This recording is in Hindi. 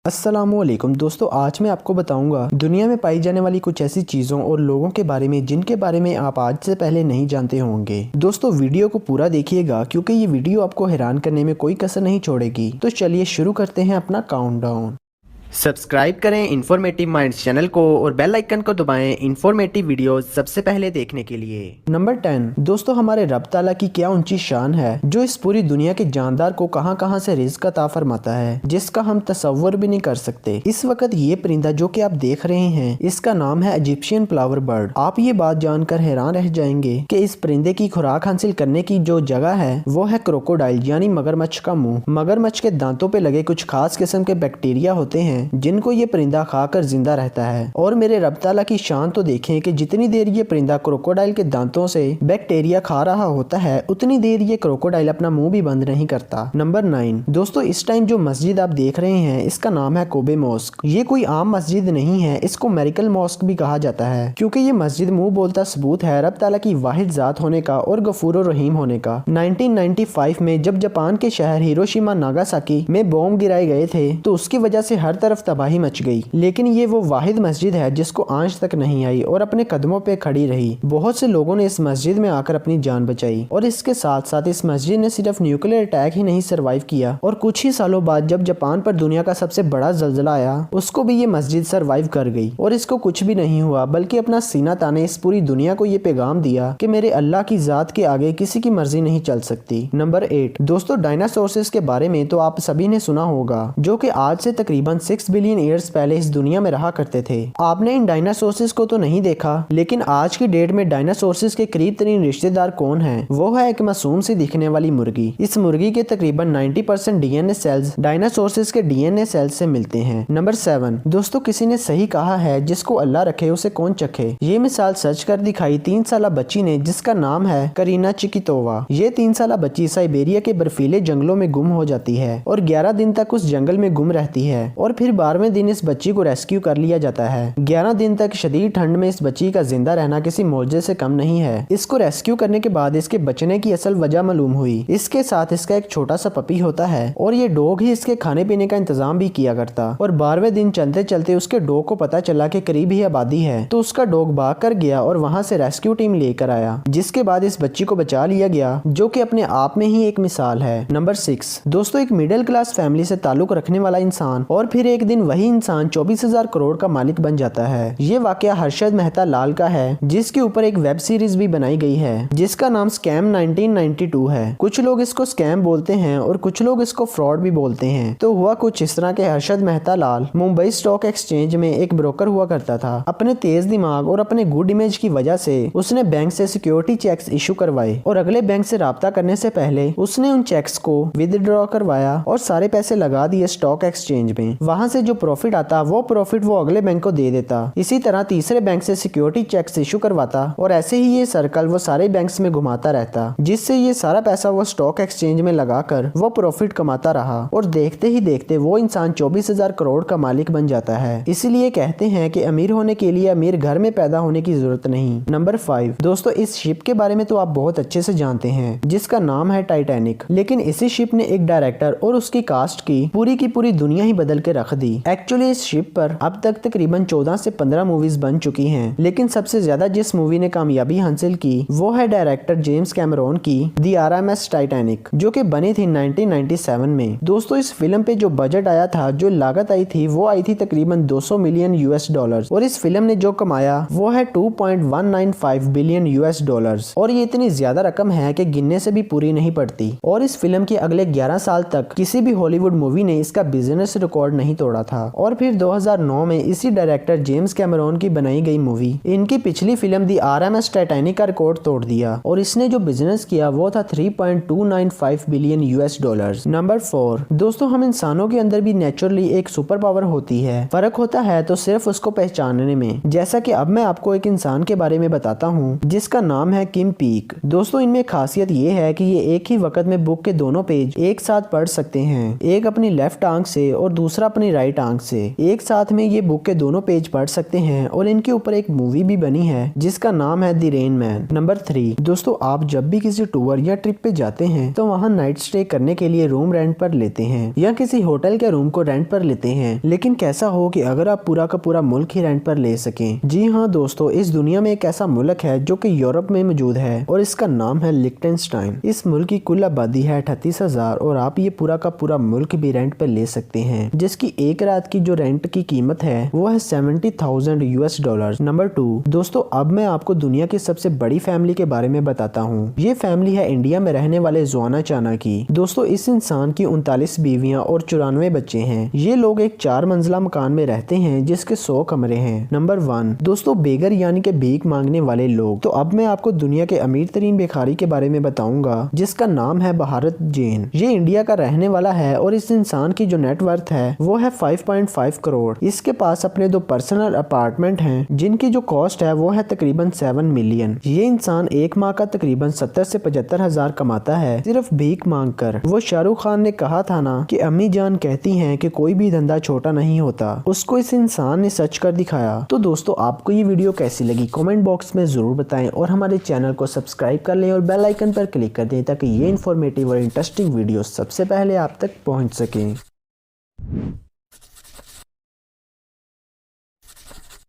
अस्सलामुअलैकुम दोस्तों, आज मैं आपको बताऊंगा दुनिया में पाई जाने वाली कुछ ऐसी चीज़ों और लोगों के बारे में जिनके बारे में आप आज से पहले नहीं जानते होंगे। दोस्तों वीडियो को पूरा देखिएगा क्योंकि ये वीडियो आपको हैरान करने में कोई कसर नहीं छोड़ेगी। तो चलिए शुरू करते हैं अपना काउंटडाउन। सब्सक्राइब करें इन्फॉर्मेटिव माइंड्स चैनल को और बेल आइकन को दबाएं इन्फॉर्मेटिव वीडियोस सबसे पहले देखने के लिए। नंबर 10 दोस्तों, हमारे रब ताला की क्या ऊंची शान है जो इस पूरी दुनिया के जानदार को कहां कहां से रिज़्क अता फरमाता है जिसका हम तसव्वुर भी नहीं कर सकते। इस वक्त ये परिंदा जो कि आप देख रहे हैं इसका नाम है इजिप्शियन फ्लावर बर्ड। आप ये बात जानकर हैरान रह जाएंगे कि इस परिंदे की खुराक हासिल करने की जो जगह है वो है क्रोकोडाइल यानी मगरमच्छ का मुंह। मगरमच्छ के दांतों पे लगे कुछ खास किस्म के बैक्टीरिया होते हैं जिनको ये परिंदा खाकर जिंदा रहता है। और मेरे रब ताला की शान तो देखें कि जितनी देर ये परिंदा क्रोकोडाइल के दांतों से बैक्टीरिया खा रहा होता है उतनी देर ये क्रोकोडाइल अपना मुंह भी बंद नहीं करता। नंबर 9 दोस्तों, इस टाइम जो मस्जिद आप देख रहे हैं इसका नाम है कोबे मॉस्क। ये कोई आम मस्जिद नहीं है, इसको मेरिकल मॉस्क भी कहा जाता है क्योंकि ये मस्जिद मुंह बोलता सबूत है रब ताला की वाहिद जात होने का और गफूर रहीम होने का। 1995 में जब जापान के शहर हिरोशिमा नागासाकी में बॉम्ब गिराए गए थे तो उसकी वजह से हर तरफ तबाही मच गई, लेकिन ये वो वाहिद मस्जिद है जिसको आंच तक नहीं आई और अपने कदमों पे खड़ी रही। बहुत से लोगों ने इस मस्जिद में आकर अपनी जान बचाई और इसके साथ साथ इस मस्जिद ने सिर्फ न्यूक्लियर अटैक ही नहीं सरवाइव किया और कुछ ही सालों बाद जब जापान पर दुनिया का सबसे बड़ा जल्जला आया उसको भी ये मस्जिद सरवाइव कर गई और इसको कुछ भी नहीं हुआ, बल्कि अपना सीना ताने इस पूरी दुनिया को ये पैगाम दिया कि मेरे अल्लाह की जात के आगे किसी की मर्जी नहीं चल सकती। नंबर 8 दोस्तों, डायनासोर्स के बारे में तो आप सभी ने सुना होगा जो कि आज से तकरीबन 6 बिलियन ईयर्स पहले इस दुनिया में रहा करते थे। आपने इन डायनासोर्स को तो नहीं देखा, लेकिन आज की डेट में डायनासोर्स के करीब तरीन रिश्तेदार कौन है? वो है एक मासूम सी दिखने वाली मुर्गी। इस मुर्गी के तकरीबन 90% डीएनए सेल्स डायनासोर्स के डीएनए सेल्स से मिलते हैं। नंबर 7 दोस्तों, किसी ने सही कहा है जिसको अल्लाह रखे उसे कौन चखे। ये मिसाल सर्च कर दिखाई 3 साल बच्ची ने जिसका नाम है करीना चिकितोवा। ये 3 साल बच्ची साइबेरिया के बर्फीले जंगलों में गुम हो जाती है और 11 दिन तक उस जंगल में गुम रहती है और फिर 12वें दिन इस बच्ची को रेस्क्यू कर लिया जाता है। 11 दिन तक शदीद ठंड में इस बच्ची का जिंदा रहना किसी मौजे से कम नहीं है। इसको रेस्क्यू करने के बाद इसके बचने की असल वजह मालूम हुई। इसके साथ इसका एक छोटा सा पपी होता है और ये डॉग ही इसके खाने पीने का इंतजाम भी किया करता। और 12वें दिन चलते चलते उसके डॉग को पता चला कि करीब ही आबादी है तो उसका डॉग भाग कर गया और वहाँ से रेस्क्यू टीम लेकर आया, जिसके बाद इस बच्ची को बचा लिया गया, जो कि अपने आप में ही एक मिसाल है। नंबर 6 दोस्तों, एक मिडिल क्लास फैमिली से ताल्लुक रखने वाला इंसान और फिर एक दिन वही इंसान 24,000 करोड़ का मालिक बन जाता है। ये वाकया हर्षद मेहता लाल का है जिसके ऊपर एक वेब सीरीज भी बनाई गई है जिसका नाम स्कैम 1992 है। कुछ लोग इसको स्कैम बोलते हैं और कुछ लोग इसको फ्रॉड भी बोलते हैं। तो हुआ कुछ इस तरह के हर्षद मेहता लाल मुंबई स्टॉक एक्सचेंज में एक ब्रोकर हुआ करता था। अपने तेज दिमाग और अपने गुड इमेज की वजह से उसने बैंक से सिक्योरिटी चेक्स इशू करवाए और अगले बैंक से राब्ता करने से पहले उसने उन चेक्स को विदड्रॉ करवाया और सारे पैसे लगा दिए स्टॉक एक्सचेंज में। वहां से जो प्रॉफिट आता वो प्रॉफिट वो अगले बैंक को दे देता। इसी तरह तीसरे बैंक से सिक्योरिटी चेक्स इशू करवाता और ऐसे ही ये सर्कल वो सारे बैंक्स में घुमाता रहता, जिससे ये सारा पैसा वो स्टॉक एक्सचेंज में लगाकर वो प्रॉफिट कमाता रहा और देखते ही देखते वो इंसान 24,000 करोड़ का मालिक बन जाता है। इसीलिए कहते हैं कि अमीर होने के लिए अमीर घर में पैदा होने की जरूरत नहीं। नंबर 5 दोस्तों, इस शिप के बारे में तो आप बहुत अच्छे से जानते हैं जिसका नाम है टाइटैनिक, लेकिन इसी शिप ने एक डायरेक्टर और उसकी कास्ट की पूरी दुनिया ही बदल के रख दी। एक्चुअली इस शिप पर अब तक तकरीबन 14 से 15 मूवीज बन चुकी हैं, लेकिन सबसे ज्यादा जिस मूवी ने कामयाबी हासिल की वो है डायरेक्टर जेम्स कैमरॉन की दी आरएमएस टाइटैनिक, जो कि बनी थी 1997 में। दोस्तों इस फिल्म पे जो बजट आया था, जो लागत आई थी वो आई थी तकरीबन 200 मिलियन यूएस डॉलर और इस फिल्म ने जो कमाया वो है 2.195 बिलियन यूएस डॉलर्स और ये इतनी ज्यादा रकम है कि गिनने से भी पूरी नहीं पड़ती। और इस फिल्म के अगले 11 साल तक किसी भी हॉलीवुड मूवी ने इसका बिजनेस रिकॉर्ड नहीं तोड़ा था। और फिर 2009 में इसी डायरेक्टर जेम्स कैमरॉन की बनाई गई मूवी इनकी पिछली फिल्म दी आरएमएस टाइटैनिक का रिकॉर्ड तोड़ दिया और इसने जो बिजनेस किया वो था 3.295 बिलियन यूएस डॉलर्स। नंबर 4 दोस्तों, हम इंसानों के अंदर भी नेचुरली एक सुपर पावर होती है, फर्क होता है तो सिर्फ उसको पहचानने में। जैसा कि अब मैं आपको एक इंसान के बारे में बताता हूँ जिसका नाम है किम पीक। दोस्तों इनमें खासियत ये है कि ये एक ही वक्त में बुक के दोनों पेज एक साथ पढ़ सकते हैं, एक अपनी लेफ्ट आंख से और दूसरा अपनी राइट आंख से। एक साथ में ये बुक के दोनों पेज पढ़ सकते हैं और इनके ऊपर एक मूवी भी बनी है जिसका नाम है द रेन मैन। नंबर 3 दोस्तों, आप जब भी किसी टूर या ट्रिप पे जाते हैं तो वहाँ नाइट स्टे करने के लिए रूम रेंट पर लेते हैं या किसी होटल के रूम को रेंट पर लेते हैं, लेकिन कैसा हो कि अगर आप पूरा का पूरा मुल्क ही रेंट पर ले सकें। जी हाँ दोस्तों, इस दुनिया में एक ऐसा मुल्क है जो कि यूरोप में मौजूद है और इसका नाम है लिechtenstein। इस मुल्क की कुल आबादी है 38,000 और आप ये पूरा का पूरा मुल्क भी रेंट पर ले सकते हैं, जिसकी एक रात की जो रेंट की कीमत है वो है $70,000 नंबर 2 दोस्तों, अब मैं आपको दुनिया की सबसे बड़ी फैमिली के बारे में बताता हूँ। ये फैमिली है इंडिया में रहने वाले जोआना चाना की। दोस्तों, इस इंसान की 39 बीवियां और 94 बच्चे हैं। ये लोग एक 4 मंजिला मकान में रहते हैं जिसके 100 कमरे हैं। नंबर 1 दोस्तों, बेगर यानी कि भीख मांगने वाले लोग। तो अब मैं आपको दुनिया के अमीर तरीन भिखारी के बारे में बताऊंगा जिसका नाम है भारत जैन। ये इंडिया का रहने वाला है और इस इंसान की जो नेटवर्थ है वो है 5.5 करोड़। इसके पास अपने 2 पर्सनल अपार्टमेंट हैं जिनकी जो कॉस्ट है वो है तकरीबन 7 मिलियन। ये इंसान एक माह का तकरीबन 70 से 75 हजार कमाता है सिर्फ भीख मांग कर। वो शाहरुख खान ने कहा था ना कि अम्मी जान कहती हैं कि कोई भी धंधा छोटा नहीं होता, उसको इस इंसान ने सच कर दिखाया। तो दोस्तों, आपको ये वीडियो कैसी लगी कमेंट बॉक्स में जरूर बताएं और हमारे चैनल को सब्सक्राइब कर लें और बेल आइकन पर क्लिक कर दें ताकि ये इन्फॉर्मेटिव और इंटरेस्टिंग वीडियो सबसे पहले आप तक पहुंच सकें।